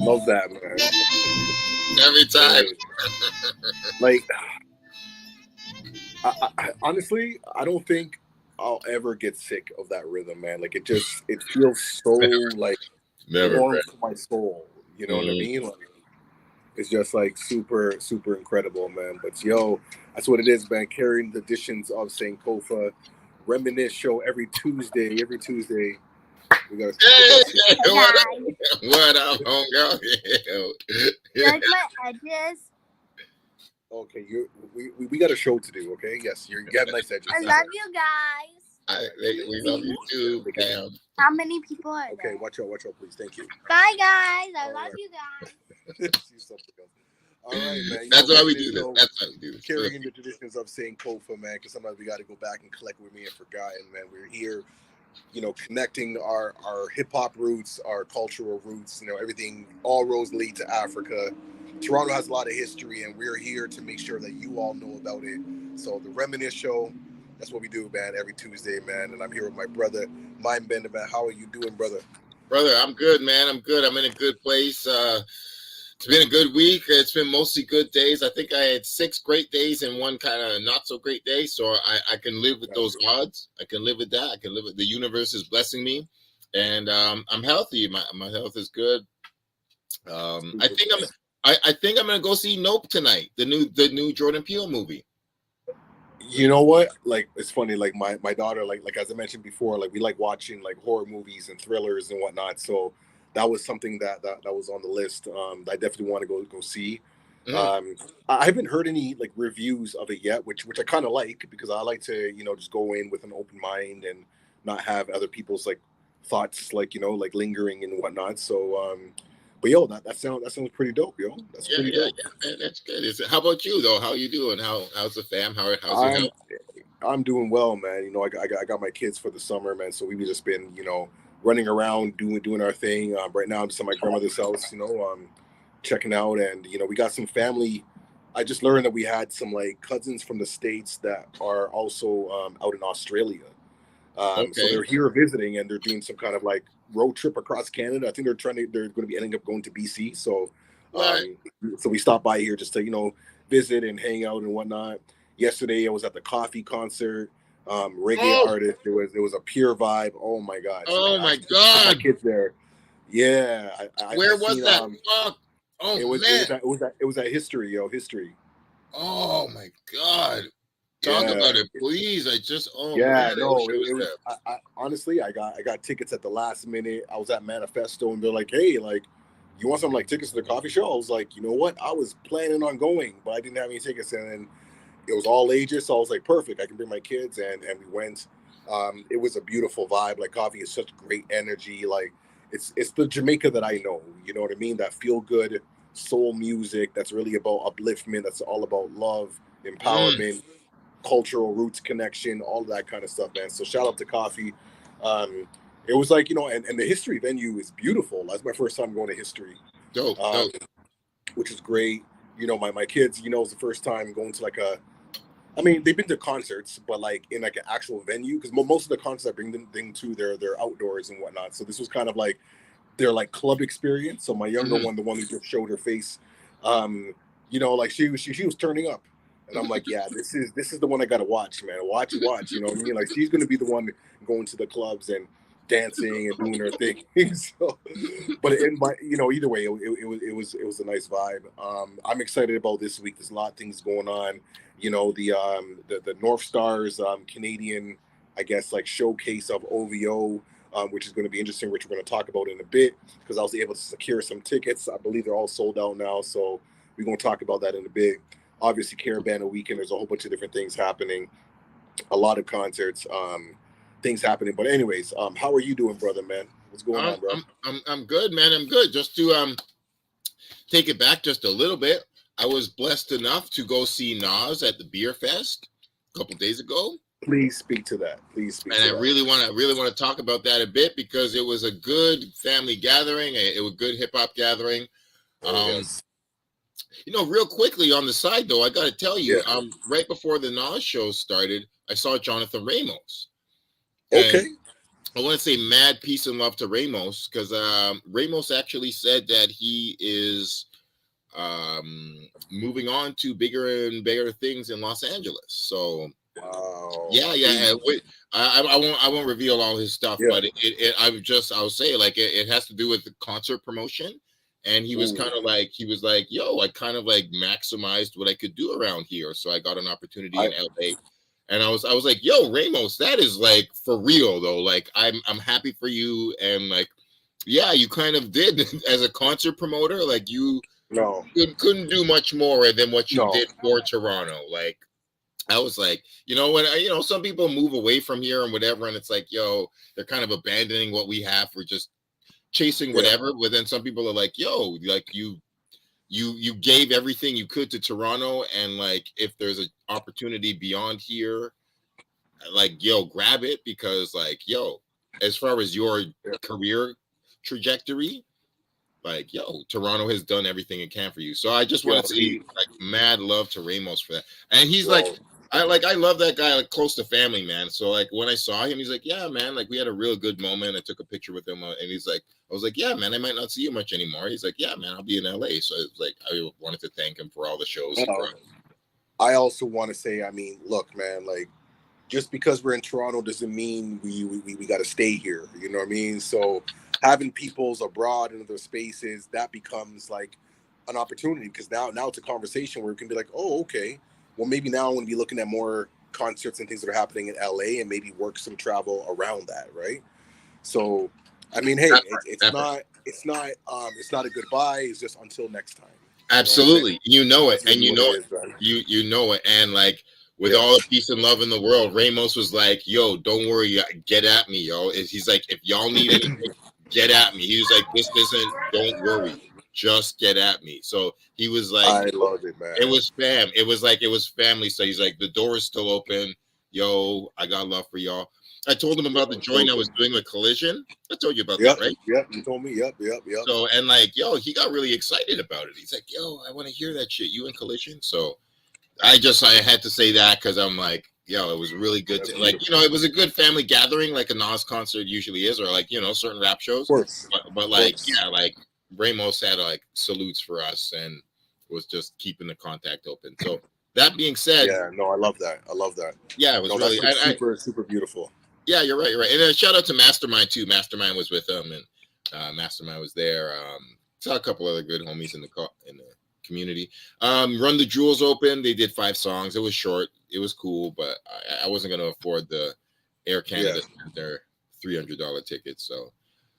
Love that, man. Every time. Like, honestly, I don't think I'll ever get sick of that rhythm, man. Like, it feels so like Never, warm man. to my soul. You know what I Mhm. mean? Like, it's just like super, super incredible, man. But yo, that's what it is, man. Carrying the editions of Sankofa, Reminisce Show every Tuesday. Every Tuesday, we gotta stick with that shit. Hey, Hey what up? guys, What up, homegirl? you like my edges? Okay, we got a show to do. Okay, yes, you have nice edges. I love you guys. We love you too, Pam. How many people are Okay, there? watch out, please. Thank you. Bye guys. I All love right. you guys. See something else. All right, man. That's why we Reminisce do this. Show, That's why we do this. carrying the traditions of saying Kofa, man, because sometimes we got to go back and collect with me and forgotten, man. We're here, connecting our hip hop roots, our cultural roots, everything, all roads lead to Africa. Toronto has a lot of history, and we're here to make sure that you all know about it. So the Reminisce Show, that's what we do, man, every Tuesday, man. And I'm here with my brother, Mind Bender, man. How are you doing, brother? Brother, I'm good, man. I'm good. I'm in a good place. It's been a good week. It's been mostly good days. I think I had 6 great days and one kind of not so great day. So I can live with those odds. I can live with that. I can live with the universe is blessing me, and I'm healthy. My health is good. I think I'm gonna go see Nope tonight. The new Jordan Peele movie. You know what? Like, it's funny. Like my daughter, like as I mentioned before, like we like watching like horror movies and thrillers and whatnot. So that was something that was on the list. I definitely want to go see. I haven't heard any like reviews of it yet, which I kind of like, because I like to just go in with an open mind and not have other people's like thoughts like like lingering and whatnot. So but yo, that sounds pretty dope, yo. That's pretty dope. Yeah, that's good. How about you though? How you doing? How's the fam? How's your I'm health? I'm doing well, man. I got my kids for the summer, man. So we've just been, running around doing our thing. Right now, I'm just at my grandmother's house, checking out, and we got some family. I just learned that we had some like cousins from the States that are also out in Australia. So Okay. they're here visiting, and they're doing some kind of like road trip across Canada. I think they're going to be ending up going to BC. So, What? so we stopped by here just to visit and hang out and whatnot. Yesterday, I was at the coffee concert. Reggae artist. It was a pure vibe. Oh my god! So Oh I my took my God! kids there. Yeah, Where I was seen, that? Fuck! Oh man! it was at history, history. Oh my God! Talk Yeah, about it, please. Oh yeah, man, I wish no, I was it was. there. Honestly, I got tickets at the last minute. I was at Manifesto, and they're like, "Hey, like, you want some like tickets to the coffee show?" I was like, "You know what? I was planning on going, but I didn't have any tickets." And then it was all ages, so I was like, "Perfect, I can bring my kids." And we went. It was a beautiful vibe. Like, coffee is such great energy. Like, it's the Jamaica that I know. You know what I mean? That feel good soul music. That's really about upliftment. That's all about love, empowerment, cultural roots connection, all of that kind of stuff, man. So shout out to Coffee. It was like, and the history venue is beautiful. That's my first time going to history, Dope, um, dope. which is great. My kids, it was the first time going to like I mean, they've been to concerts, but like in like an actual venue, because most of the concerts I bring them to, they're outdoors and whatnot. So this was kind of like their like club experience. So my younger one, the one who just showed her face, like she was turning up, and I'm like, yeah, this is the one I gotta watch, man. Watch. You know what I mean? Like, she's gonna be the one going to the clubs and dancing and doing her thing. So, but either way, it was a nice vibe. I'm excited about this week. There's a lot of things going on. The North Stars Canadian, I guess, like showcase of OVO, which is going to be interesting, which we're going to talk about in a bit, because I was able to secure some tickets. I believe they're all sold out now, so we're going to talk about that in a bit. Obviously, Caribana Weekend, there's a whole bunch of different things happening, a lot of concerts, things happening. But anyways, how are you doing, brother, man? What's going on, bro? I'm good, man. I'm good. Just to take it back just a little bit, I was blessed enough to go see Nas at the Beer Fest a couple days ago. Please speak to that. And I really want to talk about that a bit, because it was a good family gathering. It was a good hip hop gathering. Yes. Real quickly on the side though, I got to tell you, Yeah. right before the Nas show started, I saw Jonathan Ramos. Okay. I want to say mad peace and love to Ramos, because Ramos actually said that he is moving on to bigger and bigger things in Los Angeles. So Wow. yeah. I won't reveal all his stuff, but I'll say like it has to do with the concert promotion. And he was kind of like, yo, I kind of like maximized what I could do around here. So I got an opportunity in LA. And I was like, yo, Ramos, that is like for real though. Like I'm happy for you. And like, yeah, you kind of did as a concert promoter, like you couldn't do much more than what you did for Toronto. Like I was like, when some people move away from here and whatever, and it's like, yo, they're kind of abandoning what we have for just chasing whatever. But then some people are like, yo, like you gave everything you could to Toronto, and like if there's an opportunity beyond here, like yo, grab it, because like yo, as far as your career trajectory, like yo, Toronto has done everything it can for you. So I just want to say like mad love to Ramos for that. And he's like, I love that guy, like close to family, man. So like when I saw him, he's like, yeah, man, like we had a real good moment. I took a picture with him, and he's like, I was like, yeah, man, I might not see you much anymore. He's like, yeah, man, I'll be in LA. So it was like, I wanted to thank him for all the shows he brought. I also want to say, I mean, look, man, like just because we're in Toronto doesn't mean we got to stay here. You know what I mean? So having peoples abroad in other spaces, that becomes like an opportunity, because now it's a conversation where it can be like, oh, okay, well, maybe now I'm going to be looking at more concerts and things that are happening in LA, and maybe work some travel around that, right? So, I mean, hey, it's not a goodbye. It's just until next time. Absolutely, you know it, and you know it. You know it, and like with all the peace and love in the world, Ramos was like, "Yo, don't worry, get at me, yo." He's like, "If y'all need anything, get at me." He was like, "This isn't. Don't worry, just get at me." So he was like, "I love it, man." It was fam. It was family. So he's like, "The door is still open, yo. I got love for y'all." I told him about the joint I was doing with Collision. I told you about that, right? Yep, you told me. Yep. So, and like, yo, he got really excited about it. He's like, yo, I want to hear that shit. You and Collision. So I had to say that, because I'm like, yo, it was really good. It was a good family gathering, like a Nas concert usually is, or like, certain rap shows. Of course. But like, yeah, like Ramos had like salutes for us and was just keeping the contact open. So that being said. Yeah, no, I love that. Yeah, it was really super beautiful. Yeah, you're right. And shout out to Mastermind too. Mastermind was with him, and Mastermind was there. Saw a couple other good homies in the community. Run the Jewels open. They did 5 songs. It was short. It was cool, but I wasn't going to afford the Air Canada their $300 tickets.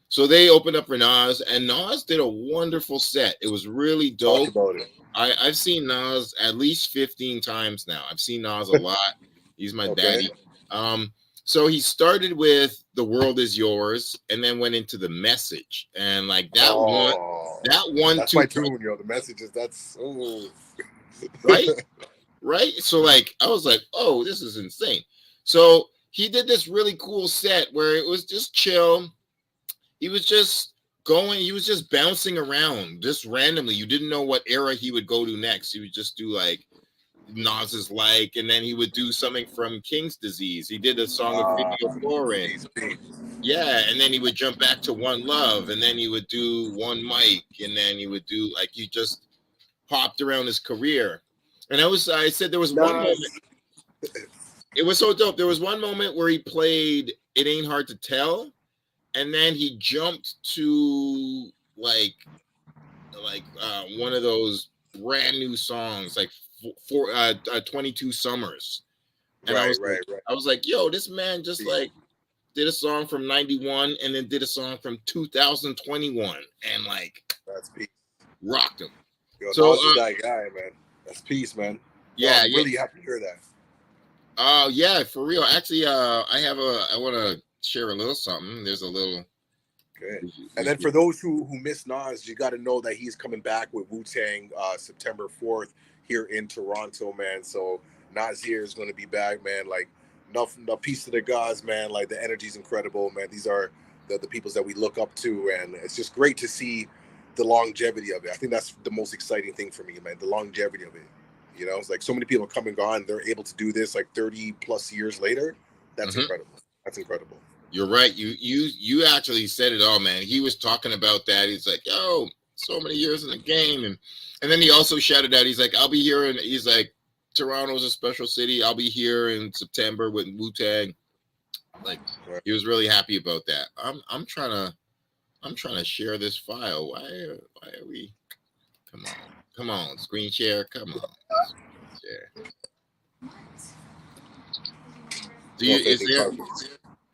So they opened up for Nas, and Nas did a wonderful set. It was really dope. Talk about it. I've seen Nas at least 15 times now. I've seen Nas a lot. He's my daddy. So he started with "The World Is Yours" and then went into "The Message," and like that one. That's my tune, yo. The Messages. That's right. So like I was like, oh, this is insane. So he did this really cool set where it was just chill. He was just going. He was just bouncing around just randomly. You didn't know what era he would go to next. He would just do like Nas's like, and then he would do something from King's Disease. He did a song of Video Foreign. Yeah, and then he would jump back to One Love, and then he would do One Mic, and then he would do like he just hopped around his career. And I said there was one moment. It was so dope. There was one moment where he played "It Ain't Hard to Tell," and then he jumped to like one of those brand new songs, like for 22 Summers. And I was like, yo, this man just like did a song from 91 and then did a song from 2021 and like that's peace. Rocked him. Yo, so that guy, man. That's peace, man. Yeah, I'm really happy to hear that. Yeah, for real. Actually, I want to share a little something. There's a little. Okay. And then for those who miss Nas, you got to know that he's coming back with Wu-Tang September 4th here in Toronto, man. So Nasir is going to be back, man. Like, enough peace to the gods, man. Like, the energy's incredible, man. These are the peoples that we look up to, and it's just great to see the longevity of it. I think that's the most exciting thing for me, man. The longevity of it. You know, it's like so many people come and gone. They're able to do this like 30 plus years later. That's incredible. That's incredible. You're right. You actually said it all, man. He was talking about that. He's like, yo, so many years in the game, and then he also shouted out. He's like, I'll be here, and he's like, Toronto's a special city. I'll be here in September with Wu-Tang. Like, he was really happy about that. I'm trying to share this file. Why are we? Come on, screen share. Come on, share.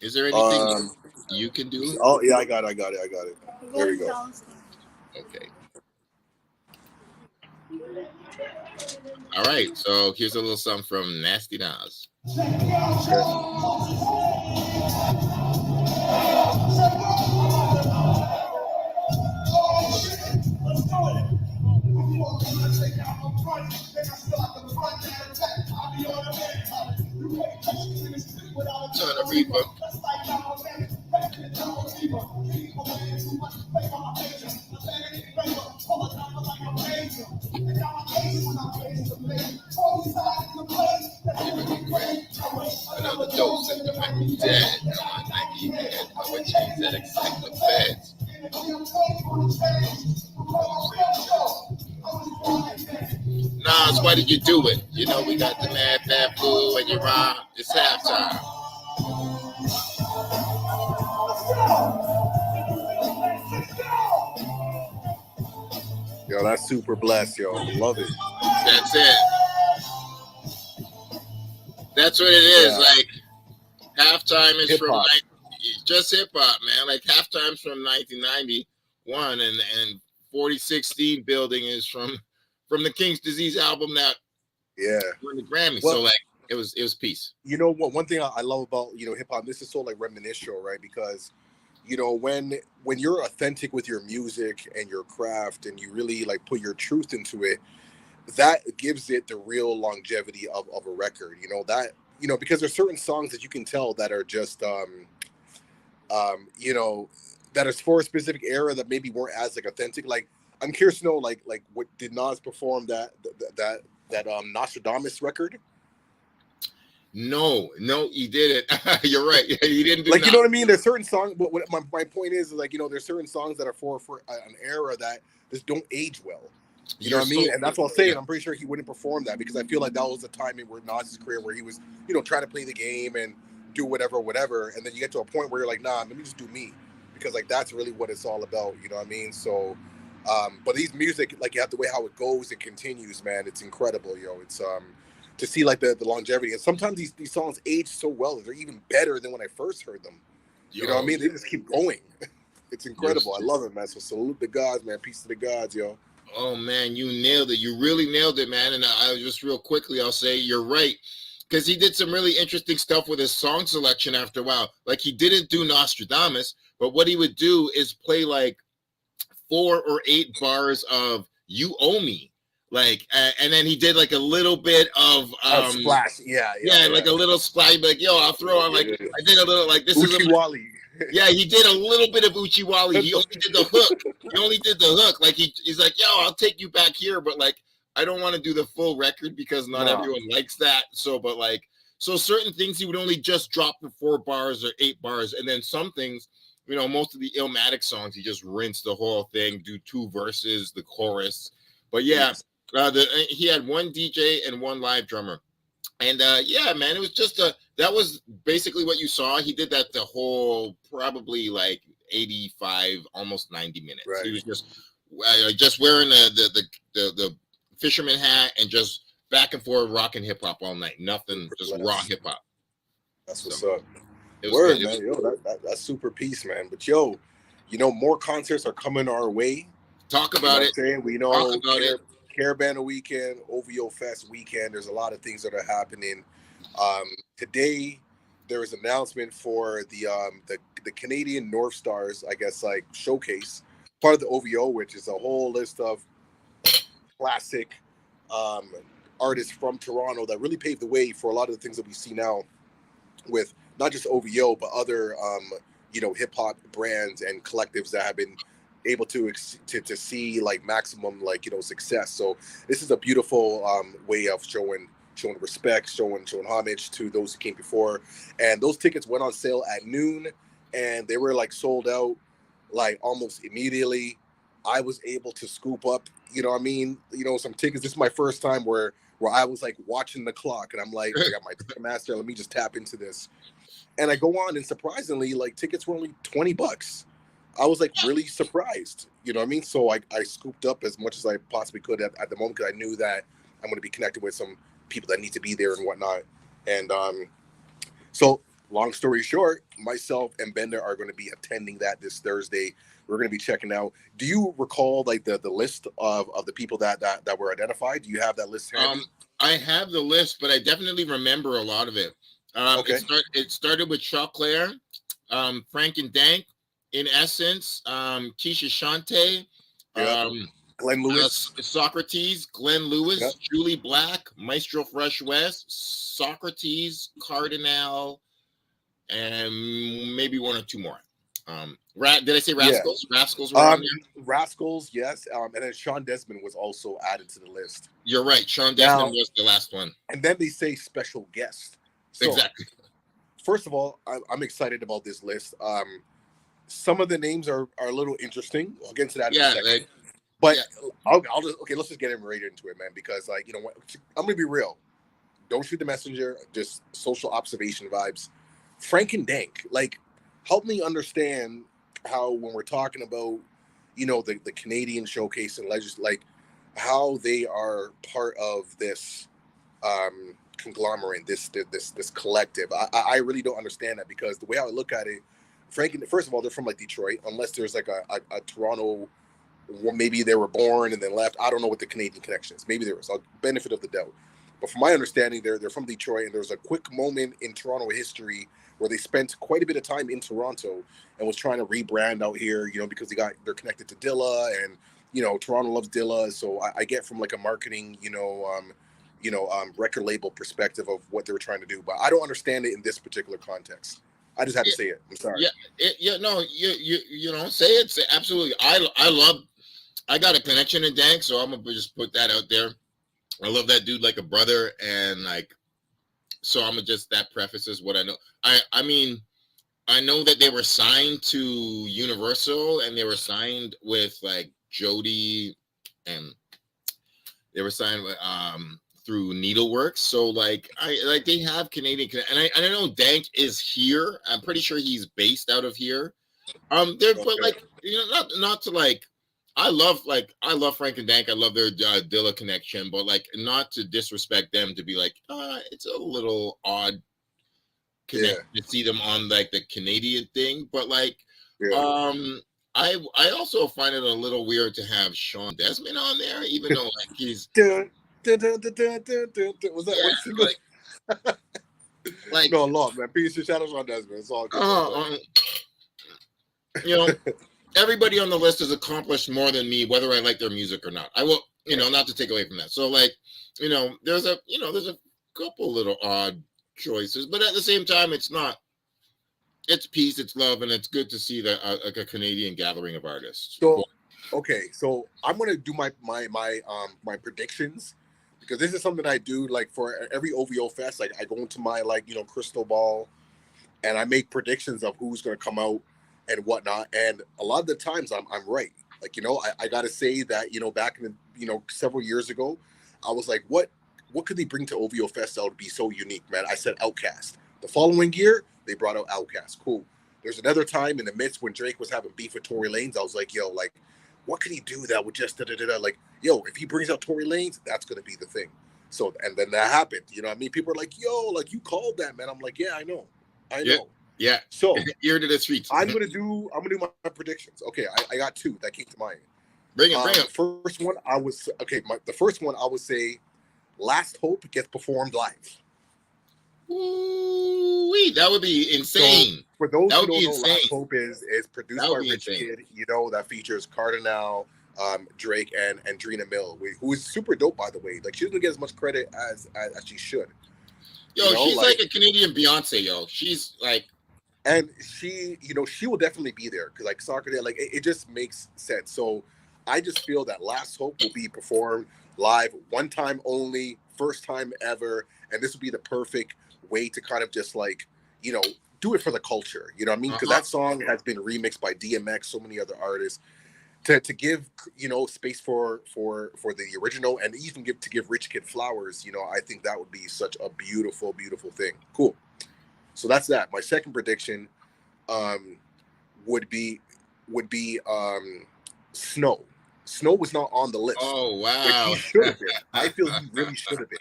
Is there anything you can do? Oh yeah, I got it. There we go. Okay. All right. So here's a little something from Nasty Nas. Turn a reaper. Another dose and you might be dead. Now my Nike head, I would change that excite the feds. Nas, why did you do it? You know we got the mad blue and you're on. It's halftime. Yo, that's super blessed, yo. Love it. That's it. That's what it is. Yeah. Like halftime is Hip-hop. just hip hop, man. Like halftime's from 1991, and 4016 building is from the King's Disease album that won the Grammy. Well, so like it was peace. You know what? One thing I love about hip hop. This is so like Reminisce Show, right? Because when you're authentic with your music and your craft, and you really like put your truth into it, that gives it the real longevity of a record. Because there's certain songs that you can tell that are just that is for a specific era that maybe weren't as like authentic. Like I'm curious to know like what did Nas perform that Nostradamus record? No, he didn't. You're right. He didn't do like, you know what I mean? There's certain songs, but what my point is like, there's certain songs that are for an era that just don't age well. You know what I mean? And that's what I'm saying. I'm pretty sure he wouldn't perform that because I feel like that was the time where Nas's career where he was, trying to play the game and do whatever. And then you get to a point where you're like, nah, let me just do me. Because like, that's really what it's all about. You know what I mean? So, but these music, like you have the way how it goes, it continues, man. It's incredible, yo. It's, to see like the longevity. And sometimes these songs age so well. They're even better than when I first heard them. You know what I mean? They just keep going. It's incredible. I love it, man. So salute the gods, man. Peace to the gods, yo. Oh man, you nailed it. You really nailed it, man. And I just real quickly, I'll say you're right. Because he did some really interesting stuff with his song selection after a while. Like he didn't do Nostradamus, but what he would do is play like 4 or 8 bars of You Owe Me. Like, and then he did like a little bit of splash. Yeah, like a little splash. Like, yo, I'll throw on like I did a little like this Uchiwali. Yeah, he did a little bit of Uchiwali. He only did the hook. Like he's like, yo, I'll take you back here, but like I don't want to do the full record because not everyone likes that. So, but like, so certain things he would only just drop for 4 bars or 8 bars, and then some things, most of the Illmatic songs he just rinsed the whole thing, do 2 verses, the chorus. But yeah, he had 1 DJ and 1 live drummer. And yeah, man, it was just that was basically what you saw. He did that the whole probably like 85, almost 90 minutes. Right. He was just wearing the fisherman hat and just back and forth rocking hip hop all night. Nothing, just raw hip hop. That's what's up. Word, man. Yo, that's super peace, man. But yo, more concerts are coming our way. Talk about it. We know Talk about it. Caribana Weekend, OVO FEST weekend. There's a lot of things that are happening. Today, there was an announcement for the Canadian North Stars, I guess, like showcase, part of the OVO, which is a whole list of classic artists from Toronto that really paved the way for a lot of the things that we see now with not just OVO, but other, hip hop brands and collectives that have been able to see like maximum success. So this is a beautiful way of showing respect, showing homage to those who came before. And those tickets went on sale at noon, and they were like sold out like almost immediately. I was able to scoop up, you know what I mean, some tickets. This is my first time where I was like watching the clock, and I'm like, I got my Ticketmaster, let me just tap into this. And I go on, and surprisingly, like tickets were only $20. I was like really surprised, you know what I mean? So I scooped up as much as I possibly could at the moment, because I knew that I'm going to be connected with some people that need to be there and whatnot. And so long story short, myself and Bender are going to be attending that this Thursday. We're going to be checking out. Do you recall like the list of the people that were identified? Do you have that list handy? I have the list, but I definitely remember a lot of it. Okay. It started with Choclair, Frank and Dank, In Essence, Keisha Shante, Glenn Lewis, Socrates, Glenn Lewis, yep. Julie Black, Maestro Fresh West, Socrates, Cardinal, and maybe one or two more. Did I say Rascals? Yeah. Rascals were on there? Rascals, yes. And then Sean Desmond was also added to the list. You're right. Sean Desmond was the last one. And then they say special guest. So, exactly. First of all, I'm excited about this list. Some of the names are a little interesting. I'll get into that in a second. Let's just get right into it, man, because like, what, I'm going to be real. Don't shoot the messenger, just social observation vibes. Frank and Dank, like, help me understand how when we're talking about, the Canadian showcase and like how they are part of this conglomerate, this collective. I really don't understand that, because the way I look at it, first of all, they're from like Detroit, unless there's like a Toronto, maybe they were born and then left. I don't know what the Canadian connection is. Maybe there was a benefit of the doubt. But from my understanding, they're from Detroit, and there was a quick moment in Toronto history where they spent quite a bit of time in Toronto and was trying to rebrand out here, because they're connected to Dilla, and Toronto loves Dilla. So I get from like a marketing, record label perspective of what they were trying to do, but I don't understand it in this particular context. I just had to say it. I'm sorry. Say it. Say absolutely. I got a connection in Dank, so I'm gonna just put that out there. I love that dude like a brother, and like, so I'm gonna just, that prefaces what I know. I mean, I know that they were signed to Universal, and they were signed with like Jody, and they were signed with through Needleworks. So like they have Canadian, and I know Dank is here. I'm pretty sure he's based out of here. But like, not to like, I love Frank and Dank. I love their Dilla connection, but like, not to disrespect them, to be like, it's a little odd connection to see them on like the Canadian thing. But like, I also find it a little weird to have Sean Desmond on there, even though like he's was that like no love, man. Peace and shadows on Desmond. It's all good. Everybody on the list has accomplished more than me, whether I like their music or not. I will, not to take away from that. So like, there's a couple little odd choices, but at the same time, it's peace, it's love, and it's good to see that like a Canadian gathering of artists. So, okay, so I'm gonna do my predictions, because this is something I do like for every OVO Fest. Like I go into my crystal ball, and I make predictions of who's gonna come out and whatnot. And a lot of the times I'm right. Like, I gotta say that, back in the, several years ago, I was like, what could they bring to OVO Fest that would be so unique, man? I said Outkast. The following year, they brought out Outkast. Cool. There's another time in the midst when Drake was having beef with Tory Lanez. I was like, yo, like, what could he do that would just like, yo, if he brings out Tory Lanez, that's gonna be the thing. So, and then that happened. People are like, yo, like, you called that, man. I'm like, yeah, I know. Yeah. So ear to the streets. I'm gonna do my predictions. Okay, I got two that came to mind. Bring it. The first one I would say Last Hope gets performed live. Ooh, that would be insane. So, for those who don't know, Last Hope is produced by Rich Kid, that features Cardinal, Drake, and Drina Mill, who is super dope, by the way. Like, she doesn't get as much credit as she should. She's like a Canadian Beyonce, yo. She's like, and she will definitely be there, because like Soccer Day, like it just makes sense. So I just feel that Last Hope will be performed live, one time only, first time ever, and this would be the perfect way to kind of just like do it for the culture. You know what I mean? Because that song has been remixed by DMX, so many other artists. To give, you know, space for the original, and even give Rich Kid flowers, you know, I think that would be such a beautiful, beautiful thing. Cool. So that's that. My second prediction would be Snow. Snow was not on the list. Oh wow. Which he should have been. I feel he really should have been.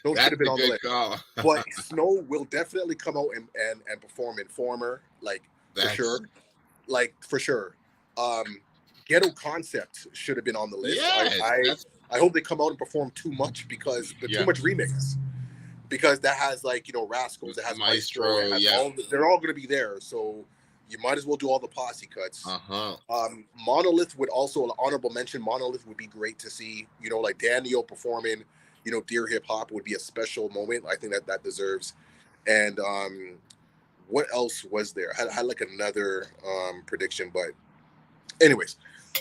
Snow should have been on the list. Call. But Snow will definitely come out and perform Informer, like for sure. Like for sure. Ghetto Concept should have been on the list. Yes, I hope they come out and perform Too Much, because the Too Much remix, because that has, like, you know, Rascals, it has Maestro, it has they're all going to be there, so you might as well do all the posse cuts. Monolith would also, an honorable mention, Monolith would be great to see, you know, like Daniel performing, you know, Dear Hip Hop would be a special moment. I think that deserves. And what else was there? I had like another prediction, but anyways,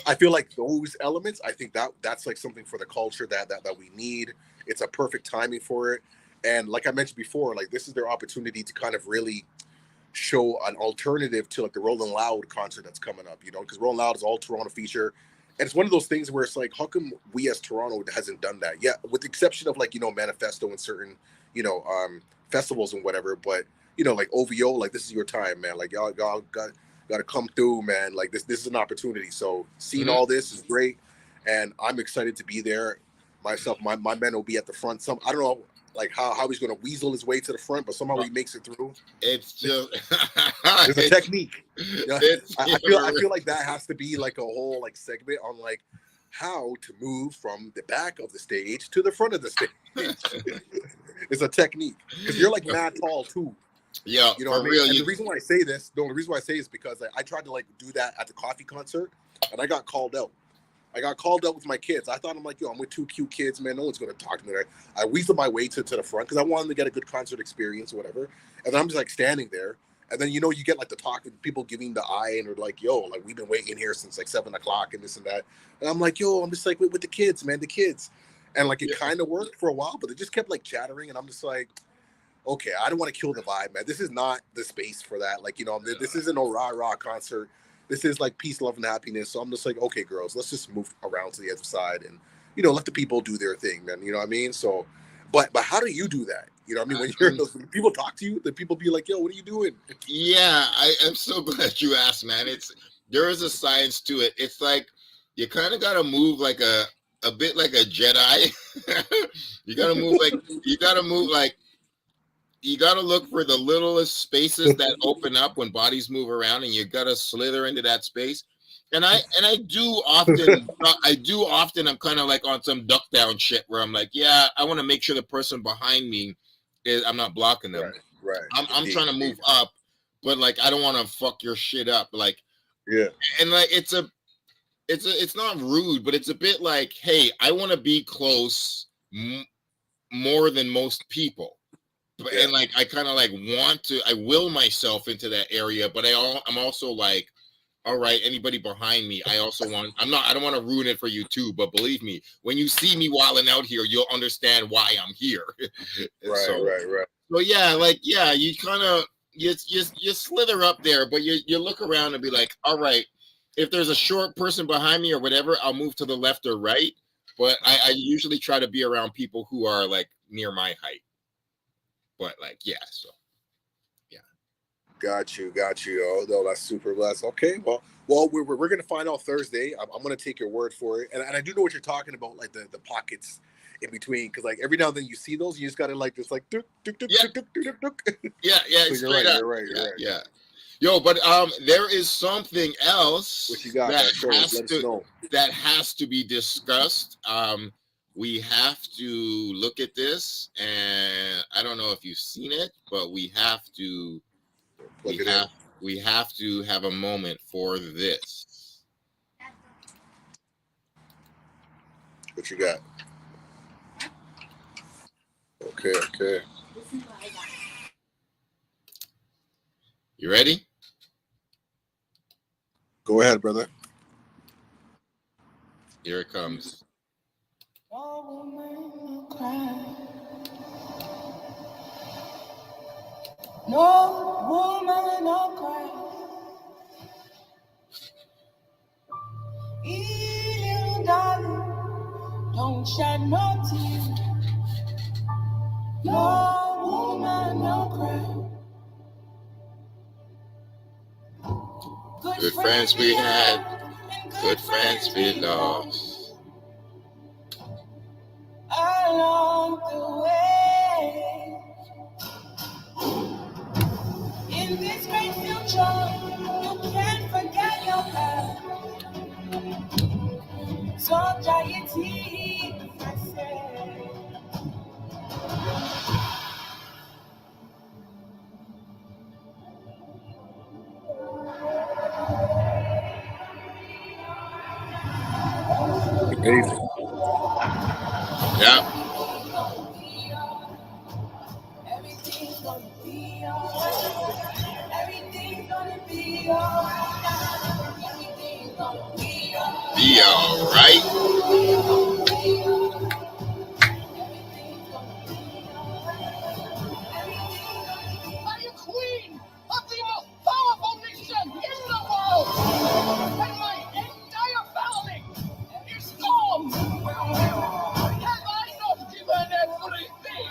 I feel like those elements, I think that's like something for the culture that we need. It's a perfect timing for it. And like I mentioned before, like this is their opportunity to kind of really show an alternative to like the Rolling Loud concert that's coming up, you know, because Rolling Loud is all Toronto feature. And it's one of those things where it's like, how come we as Toronto hasn't done that? Yeah, with the exception of like, you know, Manifesto and certain, you know, festivals and whatever. But, you know, like OVO, like this is your time, man. Like y'all got to come through, man. Like this is an opportunity. So seeing all this is great, and I'm excited to be there. Myself, my man will be at the front. I don't know, like how he's going to weasel his way to the front, but somehow he makes it through. It's just there's a technique. Yeah. I feel like that has to be like a whole like segment on like how to move from the back of the stage to the front of the stage. It's a technique, because you're like mad tall too. Yeah, you know what I mean? Real, and the reason why I say this, is because I tried to like do that at the coffee concert, and I got called out. With my kids. I thought, I'm like, yo, I'm with two cute kids, man. No one's gonna talk to me. I weaseled my way to the front because I wanted to get a good concert experience or whatever. And then I'm just like standing there, and then you know you get like the talk of people giving the eye, and they're like, yo, like we've been waiting here since like 7 o'clock and this and that. And I'm like, yo, I'm just like with the kids, man, the kids. And like it kind of worked for a while, but it just kept like chattering, and I'm just like, okay, I don't want to kill the vibe, man. This is not the space for that. Like, you know, this isn't a rah-rah concert. This is like peace, love, and happiness. So I'm just like, okay, girls, let's just move around to the other side and, you know, let the people do their thing, man. You know what I mean? So, but how do you do that? You know what I mean? When people talk to you, the people be like, yo, what are you doing? Yeah, I'm so glad you asked, man. There is a science to it. It's like you kind of got to move like a bit like a Jedi. You got to look for the littlest spaces that open up when bodies move around, and you got to slither into that space. And I do often, I'm kind of like on some duck down shit where I'm like, yeah, I want to make sure the person behind me I'm not blocking them. Right. I'm trying to move up, but like, I don't want to fuck your shit up. Like, yeah. And like, it's not rude, but it's a bit like, hey, I want to be close more than most people. Yeah. And like, I kind of like I will myself into that area, but I'm also like, all right, anybody behind me, I don't want to ruin it for you too, but believe me, when you see me wilding out here, you'll understand why I'm here. Right. So yeah, like, yeah, you kind of, you slither up there, but you look around and be like, all right, if there's a short person behind me or whatever, I'll move to the left or right. But I usually try to be around people who are like near my height. But like, yeah, so yeah. Got you. Oh no, that's super blessed. Okay, well, we're gonna find out Thursday. I'm gonna take your word for it, and I do know what you're talking about, like the pockets in between, because like every now and then you see those, you just gotta like just like duk, duk, duk, yeah. Duk, duk, duk, duk. Yeah. So you're right. Yeah. Yo, but there is something else what you got that has to be discussed. We have to look at this, and I don't know if you've seen it, but we have to have a moment for this. What you got? Okay. You ready? Go ahead, brother. Here it comes. No woman, no cry. Little darling, don't shed no tears. No woman, no cry. Good friends we had, good friends we lost. Along the way, in this great future, you can't forget your past. So dry your teeth, I say. Amazing. Yeah. Everything's gonna be alright. Everything's gonna be alright. Everything's gonna be alright. Be all right. I'm the queen of the most powerful nation in the world, and my entire family is gone. Have I not given everything?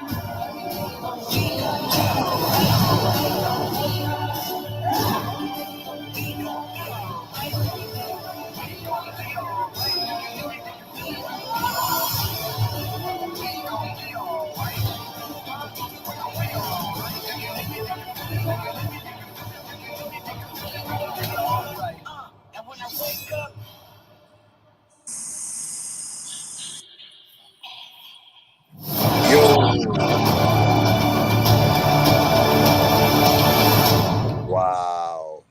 And when I wake up, Yo. Wow.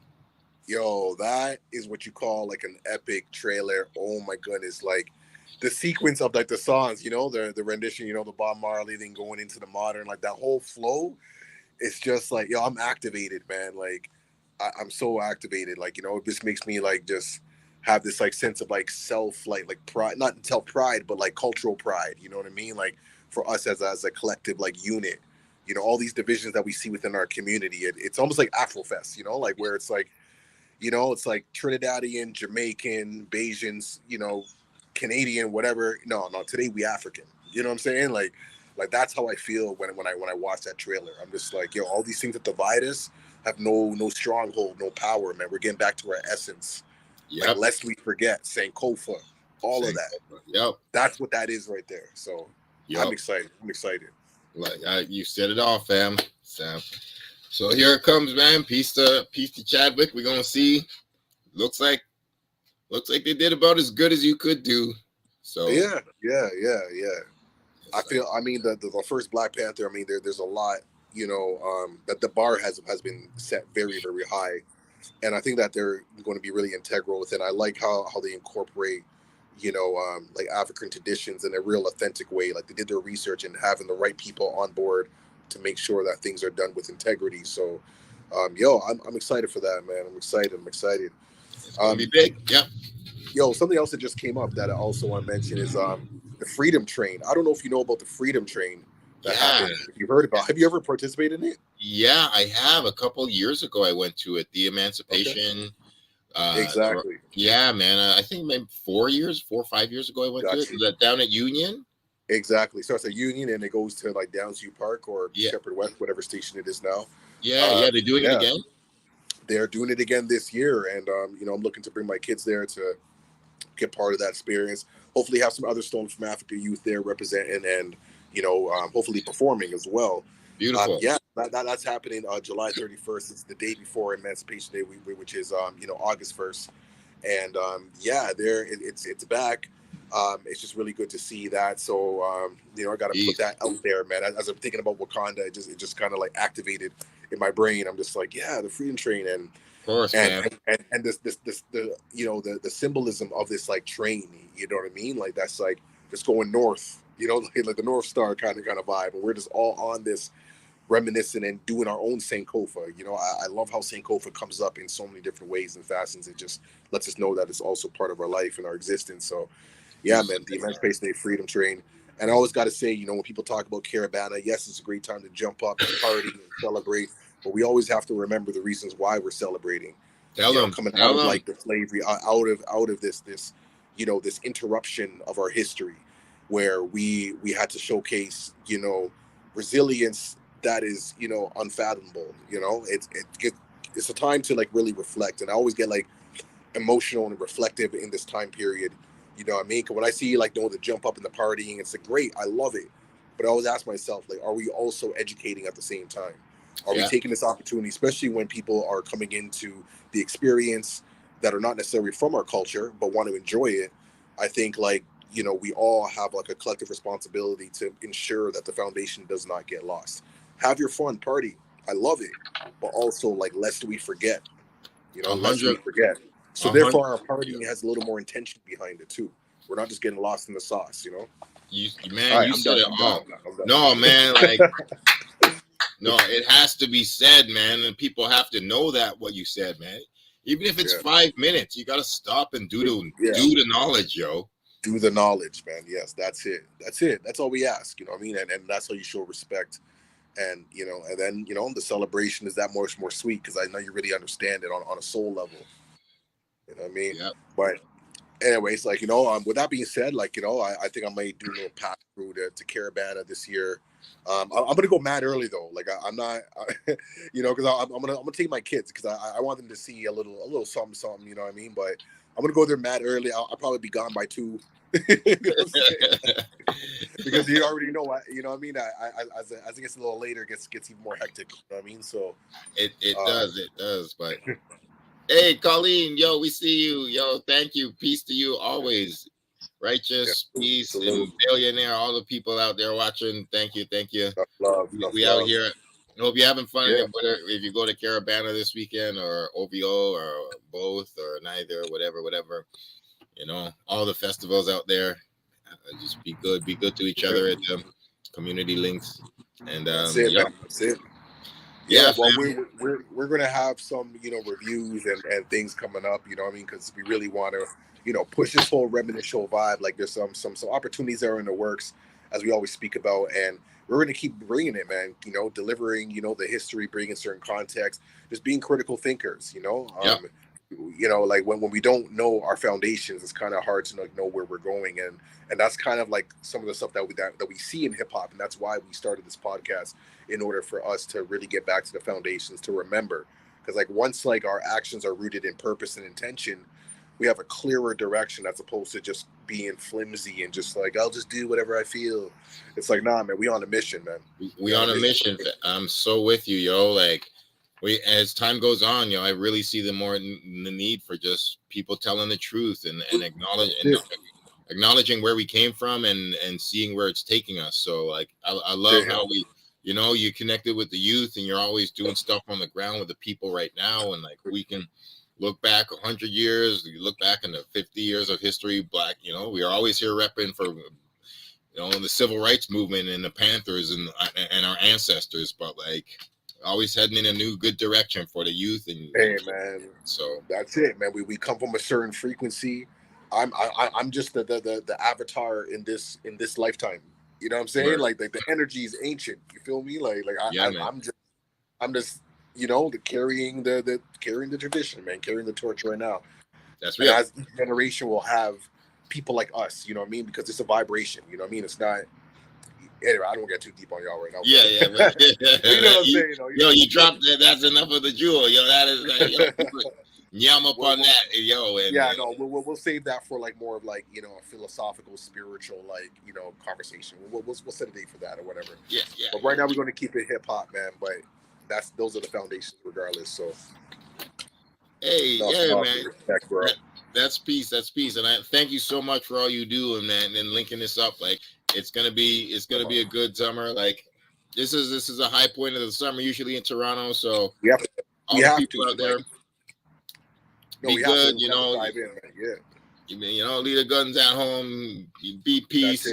Yo, that is what you call like an epic trailer. Oh my goodness. Like the sequence of like the songs, you know, the rendition, you know, the Bob Marley thing going into the modern, like that whole flow. It's just like, yo, I'm activated, man. Like I'm so activated. Like, you know, it just makes me like just have this like sense of like self, like pride, not self pride, but like cultural pride. You know what I mean? Like for us as a collective like unit, you know, all these divisions that we see within our community, it's almost like Afrofest, you know, like where it's like, you know, it's like Trinidadian, Jamaican, Bajans, you know, Canadian, whatever. No, today we African. You know what I'm saying? Like that's how I feel when I watch that trailer. I'm just like, yo, all these things that divide us have no stronghold, no power, man. We're getting back to our essence. Yep. Like lest we forget Sankofa, all of that. Yep. That's what that is right there. So Yep. I'm excited. Like you set it off, fam. So here it comes, man. Peace to Chadwick. We're gonna see. Looks like they did about as good as you could do. So yeah. I mean, the first Black Panther. I mean, there's a lot, you know, that the bar has been set very, very high, and I think that they're going to be really integral with it. I like how they incorporate, you know, like African traditions in a real authentic way. Like they did their research and having the right people on board to make sure that things are done with integrity. So, yo, I'm excited for that, man. I'm excited. It's gonna be big. Yep. Yo, something else that just came up that I also want to mention is the Freedom Train. I don't know if you know about the Freedom Train that happened. If you heard about, have you ever participated in it? Yeah, I have. A couple years ago, I went to it. The Emancipation. Okay. Exactly. Yeah, man. I think maybe 4 or 5 years ago, I went to it. Is that down at Union? Exactly. Starts at Union and it goes to like Downsview Park or Shepherd West, whatever station it is now. Yeah. They're doing it again. They're doing it again this year, and you know, I'm looking to bring my kids there to get part of that experience. Hopefully have some other Stones from Africa youth there representing and, you know, hopefully performing as well. Beautiful. That's happening July 31st. It's the day before Emancipation Day, which is, you know, August 1st. And it's back. It's just really good to see that. So, you know, I got to put that out there, man. As I'm thinking about Wakanda, it just kind of like activated in my brain. I'm just like, yeah, the Freedom Train and course, and this the you know the symbolism of this like train, you know what I mean? Like that's like just going north, you know, like the North Star kind of vibe, and we're just all on this reminiscing and doing our own Sankofa. You know, I love how Sankofa comes up in so many different ways and facets. It just lets us know that it's also part of our life and our existence. So yeah, man, the Emancipation Day Freedom Train. And I always got to say, you know, when people talk about Caribana, yes, it's a great time to jump up and party and celebrate. but we always have to remember the reasons why we're celebrating. Tell them, coming tell out of them. like the slavery, out of this this interruption of our history, where we had to showcase resilience that is unfathomable. It's a time to like really reflect, and I always get like emotional and reflective in this time period. You know what I mean? Because when I see like the jump up in the partying, it's like great, I love it. But I always ask myself, like, are we also educating at the same time? Are we taking this opportunity, especially when people are coming into the experience that are not necessarily from our culture but want to enjoy it? I think like we all have like a collective responsibility to ensure that the foundation does not get lost. Have your fun, party, I love it, but also like lest we forget. Lest we forget. So therefore, our partying has a little more intention behind it too. We're not just getting lost in the sauce. You right, said it all. No, man, like. No, it has to be said, man, and people have to know that what you said, man. Even if it's 5 minutes, you gotta stop and do the knowledge, yo. Do the knowledge, man. Yes, that's it. That's it. That's all we ask. You know what I mean? And that's how you show respect. And and then the celebration is that much more sweet because I know you really understand it on a soul level. You know what I mean? Yep. But anyways, like with that being said, like I think I might do a little pass through to Caribana this year. I'm gonna go mad early though. Like I'm not, because I'm gonna take my kids because I want them to see a little something. You know what I mean? But I'm gonna go there mad early. I'll probably be gone by 2. Because you already know what I mean. As it gets a little later, it gets even more hectic. You know what I mean? So it does. But hey, Colleen, yo, we see you, yo. Thank you, peace to you always. Righteous, peace, and billionaire, all the people out there watching. Thank you. Love, we out here. I hope you're having fun. If you go to Caribana this weekend or OVO or both or neither, whatever. All the festivals out there. Just be good to each other at the community links. And that's it, man. That's it. Yeah, well, we're gonna have some reviews and things coming up. You know what I mean? Because we really want to push this whole Reminisce Show vibe. Like there's some opportunities that are in the works, as we always speak about, and we're gonna keep bringing it, man. Delivering the history, bringing certain context, just being critical thinkers. Like when we don't know our foundations, it's kind of hard to know where we're going, and that's kind of like some of the stuff that we see in hip hop, and that's why we started this podcast, in order for us to really get back to the foundations, to remember, because like once like our actions are rooted in purpose and intention, we have a clearer direction as opposed to just being flimsy and just like I'll just do whatever I feel. It's like, nah, man, we on a mission, man. We on a mission. I'm so with you, yo. Like. As time goes on, I really see the need for just people telling the truth and acknowledging where we came from and seeing where it's taking us. So like, I love how we, you connected with the youth and you're always doing stuff on the ground with the people right now. And like, we can look back 100 years, you look back in the 50 years of history, Black, we are always here repping for, the civil rights movement and the Panthers and our ancestors, but like, always heading in a new good direction for the youth. And hey, man, so that's it, man. We come from a certain frequency. I'm just the avatar in this lifetime. You know what I'm saying? Right. Like the energy is ancient. You feel me? I'm just the carrying the tradition, man, carrying the torch right now. That's real. As each generation will have people like us. You know what I mean? Because it's a vibration. You know what I mean? It's not. Anyway, I don't get too deep on y'all right now. Yeah. You know what I'm saying? You dropped that. That's enough of the jewel, yo. That is like, yum up on that, yo. And, we'll save that for like more of like a philosophical, spiritual conversation. We'll set a date for that or whatever. Yeah. But right now we're going to keep it hip hop, man. But those are the foundations, regardless. So. Hey, man. Respect, bro. That's peace. And I thank you so much for all you do, and man, and linking this up. Like, it's gonna be a good summer. Like, this is a high point of the summer, usually in Toronto. So all the people out there, be good. Leave the guns at home. Be peace.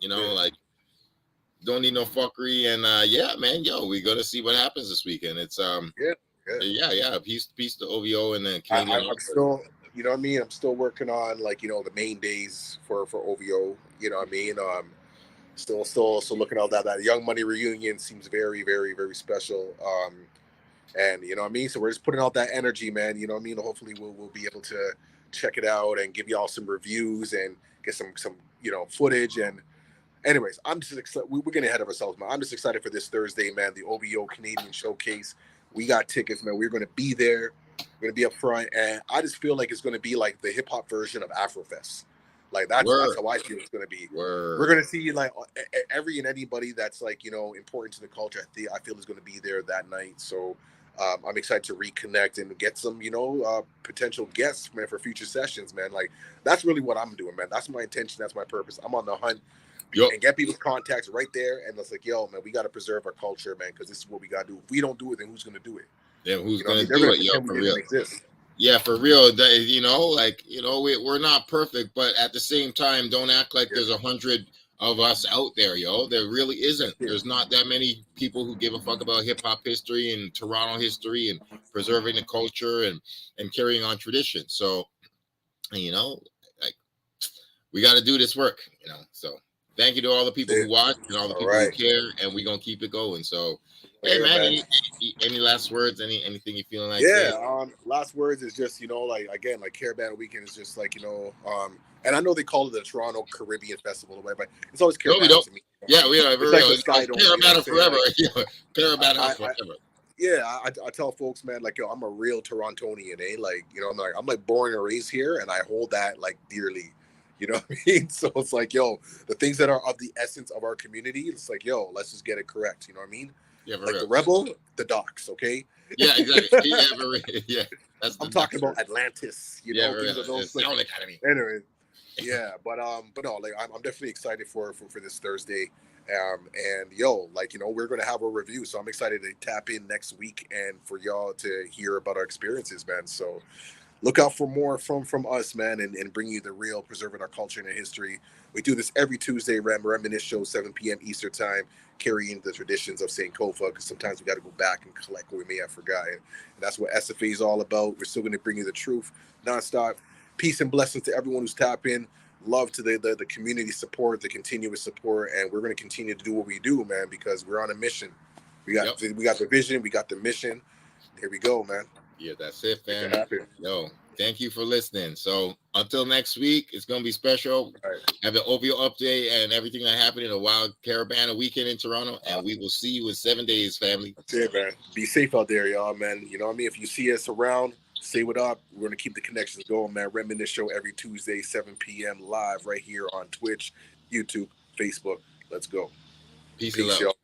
Like, don't need no fuckery. And man, we gotta see what happens this weekend. It's Peace to OVO and then Canadian. I'm still. You know what I mean? I'm still working on the main days for OVO. You know what I mean? Still looking at that Young Money reunion seems very, very, very special. And you know what I mean? So we're just putting out that energy, man. You know what I mean? Hopefully we'll be able to check it out and give y'all some reviews and get some footage. And anyways, I'm just excited. We're getting ahead of ourselves, man. I'm just excited for this Thursday, man. The OVO Canadian Showcase. We got tickets, man. We're going to be there. We're going to be up front, and I just feel like it's going to be like the hip hop version of AfroFest. Like that's how I feel it's going to be. We're going to see like every and anybody that's like important to the culture. I feel is going to be there that night. So I'm excited to reconnect and get some potential guests, man, for future sessions, man. Like that's really what I'm doing, man. That's my intention. That's my purpose. I'm on the hunt. And get people's contacts right there, and it's like, yo, man, we got to preserve our culture, man, because this is what we got to do. If we don't do it, then who's going to do it? Yeah, who's going to do it? Yo, for real. Yeah, for real. We're not perfect, but at the same time, don't act like there's 100 of us out there, yo. There really isn't. There's not that many people who give a fuck about hip hop history and Toronto history and preserving the culture and carrying on tradition. So, we got to do this work, So. Thank you to all the people who watch and all the people who care, and we're gonna keep it going. So, hey man, any last words? Anything you feeling like? Yeah, last words is just like Caribana Weekend is just like and I know they call it the Toronto Caribbean Festival, but it's always Caribana to me. Yeah, we are. It's Caribana forever. Caribana forever. Yeah, I tell folks, man, like I'm a real Torontonian, Like I'm like born and raised here, and I hold that like dearly. You know what I mean? So it's like, the things that are of the essence of our community, it's like, let's just get it correct. You know what I mean? Yeah, like the Rebel, the Docks, okay? Yeah, exactly. Yeah, I'm talking about Atlantis. These are those like, anyway. Yeah, but no, like I'm definitely excited for this Thursday. We're gonna have a review, so I'm excited to tap in next week and for y'all to hear about our experiences, man. So look out for more from us, man, and bring you the real, preserving our culture and our history. We do this every Tuesday, Reminisce Show, 7 p.m. Eastern time, carrying the traditions of Sankofa, because sometimes we got to go back and collect what we may have forgotten. And that's what SFA is all about. We're still going to bring you the truth nonstop. Peace and blessings to everyone who's tapping. Love to the community support, the continuous support, and we're going to continue to do what we do, man, because we're on a mission. We got the vision, we got the mission. Here we go, man. Yeah, that's it, fam. Yo, thank you for listening. So until next week, it's gonna be special. Have the OVO update and everything that happened in a wild Caribana Weekend in Toronto, and we will see you in 7 days, family. That's it, man. Be safe out there, y'all, man. You know what I mean? If you see us around, say what up. We're gonna keep the connections going, man. Reminisce Show every Tuesday, 7 p.m. live right here on Twitch, YouTube, Facebook. Let's go. Peace and love. Y'all.